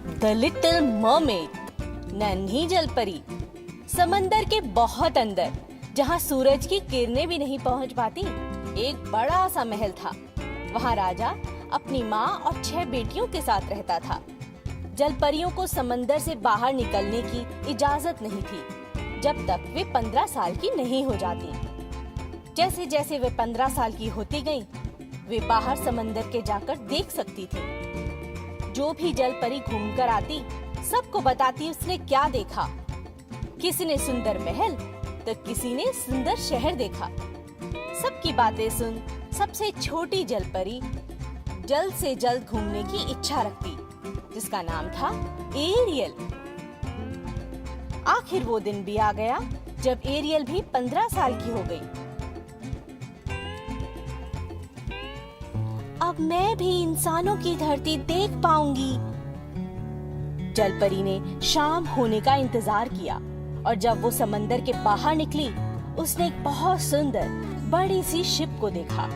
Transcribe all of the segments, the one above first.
The little mermaid, नन्ही जलपरी। समंदर के बहुत अंदर, जहाँ सूरज की किरणें भी नहीं पहुँच पाती, एक बड़ा सा महल था। वहाँ राजा अपनी माँ और 6 बेटियों के साथ रहता था। जलपरियों को समंदर से बाहर निकलने की इजाजत नहीं थी जब तक वे 15 साल की नहीं हो जाती। जैसे जैसे वे 15 साल की होती गईं, वे बाहर समंदर के जाकर देख सकती थी। जो भी जलपरी घूमकर आती, सबको बताती उसने क्या देखा। किसी ने सुंदर महल तो किसी ने सुंदर शहर देखा। सबकी बातें सुन सबसे छोटी जलपरी जल्द से जल्द घूमने की इच्छा रखती, जिसका नाम था एरियल। आखिर वो दिन भी आ गया जब एरियल भी 15 साल की हो गई। अब मैं भी इंसानों की धरती देख पाऊंगी। जलपरी ने शाम होने का इंतजार किया और जब वो समंदर के बाहर निकली, उसने एक बहुत सुंदर बड़ी सी शिप को देखा।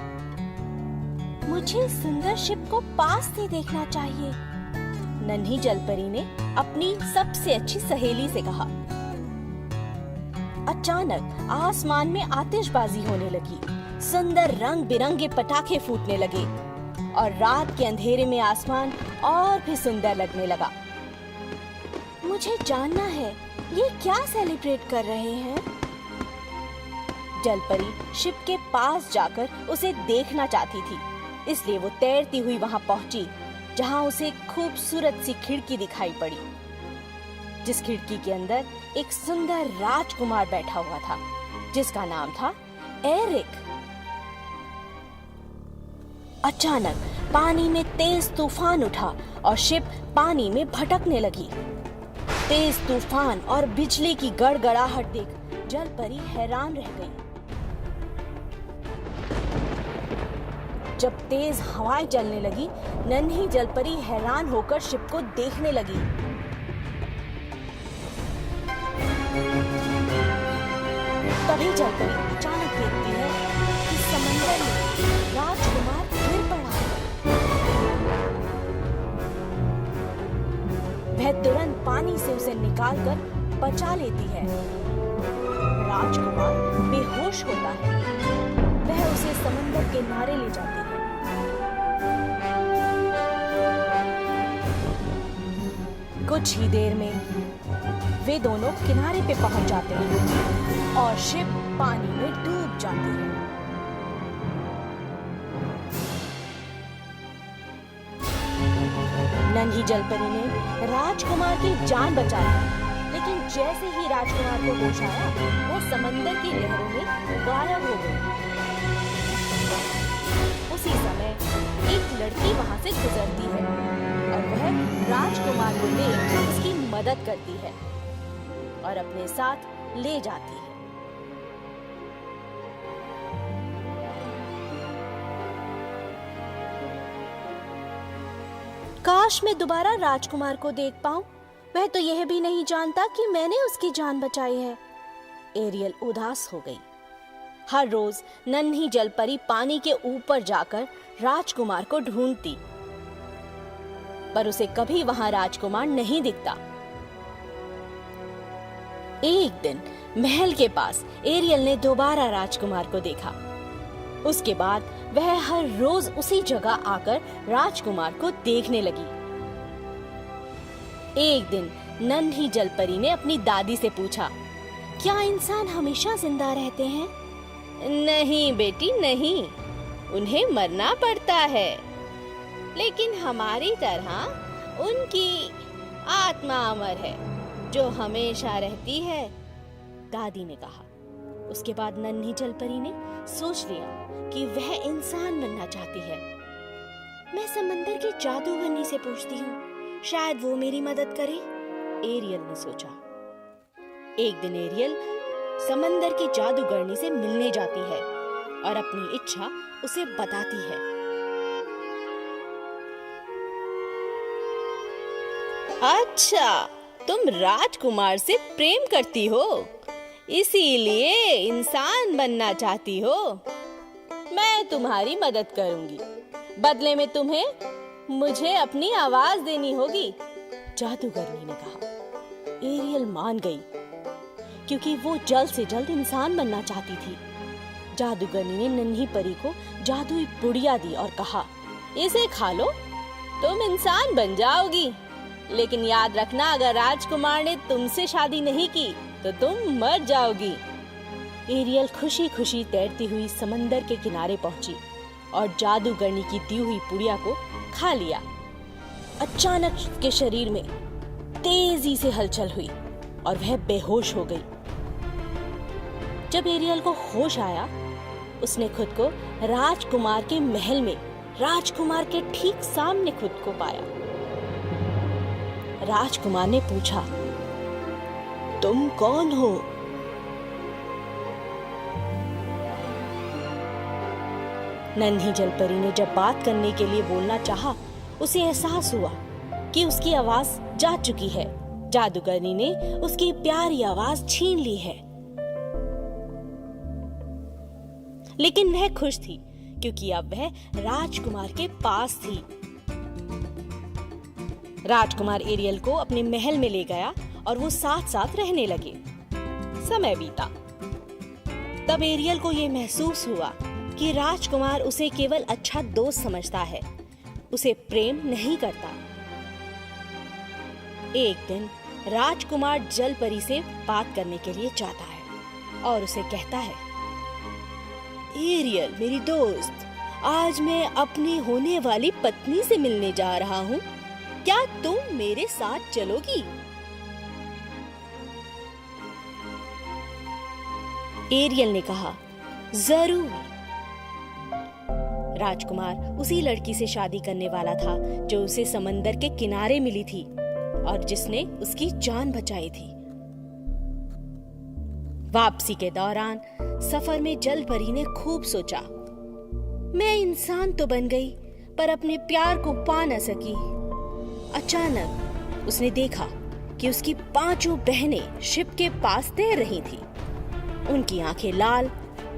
मुझे सुंदर शिप को पास से देखना चाहिए, नन्ही जलपरी ने अपनी सबसे अच्छी सहेली से कहा। अचानक आसमान में आतिशबाजी होने लगी, सुंदर रंग बिरंगे पटाखे फूटने लगे और रात के अंधेरे में आसमान और भी सुंदर लगने लगा। मुझे जानना है, ये क्या सेलिब्रेट कर रहे हैं? जलपरी शिप के पास जाकर उसे देखना चाहती थी, इसलिए वो तैरती हुई वहां पहुंची, जहां उसे खूबसूरत सी खिड़की दिखाई पड़ी, जिस खिड़की के अंदर एक सुंदर राजकुमार बैठा हुआ था, जिसका नाम था एरिक। अचानक पानी में तेज तूफान उठा और शिप पानी में भटकने लगी। तेज तूफान और बिजली की गड़गड़ाहट देख जलपरी हैरान रह गई। जब तेज हवाएं चलने लगी, नन्ही जलपरी हैरान होकर शिप को देखने लगी। तभी जलपरी अचानक देखती है कि समंदर में राजकुमार गिर पड़ा है। वह तुरंत पानी से उसे निकालकर बचा लेती है। राजकुमार बेहोश होता है। वह उसे समंदर के किनारे ले जाती है। कुछ ही देर में वे दोनों किनारे पे पहुंच जाते हैं और शिप पानी में डूब जाती है। नन्ही जलपरी ने राजकुमार की जान बचा ली, लेकिन जैसे ही राजकुमार को होश आया, वह समंदर की लहरों में गायब हो गई। उसी समय एक लड़की वहां से गुजरती है और वह राजकुमार को देख उसकी मदद करती है और अपने साथ ले जाती है। काश मैं दोबारा राजकुमार को देख पाऊं। वह तो यह भी नहीं जानता कि मैंने उसकी जान बचाई है। एरियल उदास हो गई। हर रोज नन्ही जलपरी पानी के ऊपर जाकर राजकुमार को ढूंढती, पर उसे कभी वहां राजकुमार नहीं दिखता। एक दिन महल के पास एरियल ने दोबारा राजकुमार को देखा। उसके बाद वह हर रोज उसी जगह आकर राजकुमार को देखने लगी। एक दिन नन्ही जलपरी ने अपनी दादी से पूछा, क्या इंसान हमेशा जिंदा रहते हैं? नहीं बेटी नहीं, उन्हें मरना पड़ता है, लेकिन हमारी तरह उनकी आत्मा अमर है जो हमेशा रहती है, दादी ने कहा। उसके बाद नन्ही जलपरी ने सोच लिया कि वह इंसान बनना चाहती है। मैं समंदर की जादूगरनी से पूछती हूँ, शायद वो मेरी मदद करे, एरियल ने सोचा। एक दिन एरियल समंदर की जादूगरनी से मिलने जाती है और अपनी इच्छा उसे बताती है। अच्छा, तुम राजकुमार से प्रेम करती हो, इसीलिए इंसान बनना चाहती हो। मैं तुम्हारी मदद करूंगी। बदले में तुम्हें मुझे अपनी आवाज देनी होगी। जादूगरनी ने कहा। एरियल मान गई क्योंकि वो जल्द से जल्द इंसान बनना चाहती थी। जादूगरनी ने नन्ही परी को जादुई पुड़िया दी और कहा, इसे खा लो, तुम इंसान बन जाओगी। लेकिन याद रखना, अगर राजकुमार ने तुमसे शादी नहीं की तो तुम मर जाओगी। एरियल खुशी खुशी तैरती हुई समंदर के किनारे पहुंची और जादूगरनी की दी हुई पुड़िया को खा लिया। अचानक उसके शरीर में तेजी से हलचल हुई और वह बेहोश हो गई। जब एरियल को होश आया, उसने खुद को राजकुमार के महल में राजकुमार के ठीक सामने खुद को पाया। राजकुमार ने पूछा, तुम कौन हो? नन्ही जलपरी ने जब बात करने के लिए बोलना चाहा, उसे एहसास हुआ कि उसकी आवाज जा चुकी है। जादूगरनी ने उसकी प्यारी आवाज छीन ली है। लेकिन वह खुश थी क्योंकि अब वह राजकुमार के पास थी। राजकुमार एरियल को अपने महल में ले गया और वो साथ साथ रहने लगे। समय बीता। तब एरियल को यह महसूस हुआ कि राजकुमार उसे केवल अच्छा दोस्त समझता है, उसे प्रेम नहीं करता। एक दिन राजकुमार जलपरी से बात करने के लिए जाता है और उसे कहता है, एरियल मेरी दोस्त, आज मैं अपनी होने वाली पत्नी से मिलने जा रहा हूँ, क्या तुम मेरे साथ चलोगी? एरियल ने कहा, जरूर। राजकुमार उसी लड़की से शादी करने वाला था जो उसे समंदर के किनारे मिली थी और जिसने उसकी जान बचाई थी। वापसी के दौरान सफर में जलपरी ने खूब सोचा, मैं इंसान तो बन गई पर अपने प्यार को पा न सकी। अचानक उसने देखा कि उसकी 5 बहनें शिप के पास तैर रही थी। उनकी आंखें लाल,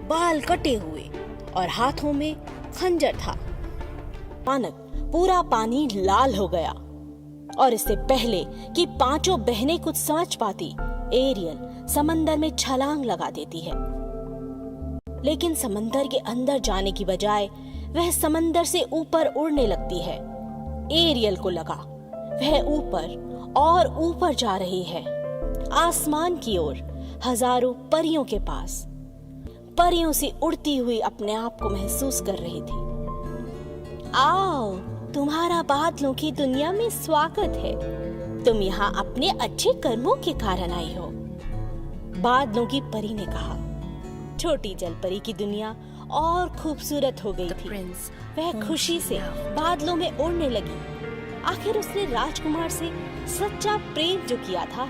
बाल कटे हुए और हाथों में खंजर था। अचानक पूरा पानी लाल हो गया और इससे पहले कि 5 बहनें कुछ समझ पाती, एरियल समंदर में छलांग लगा देती है। लेकिन समंदर के अंदर जाने की बजाय वह समंदर से ऊपर उड़ने लगती है। एरियल को लगा वह ऊपर और ऊपर जा रही है, आसमान की ओर, हजारों परियों के पास। परियों से उड़ती हुई अपने आप को महसूस कर रही थी। आओ, तुम्हारा बादलों की दुनिया में स्वागत है। तुम यहाँ अपने अच्छे कर्मों के कारण आई हो। बादलों की परी ने कहा। छोटी जलपरी की दुनिया और खूबसूरत हो गई थी। वह खुशी से बादलों में उड़ने लगी। आखिर उसने राजकुमार से सच्चा प्रेम जो किया था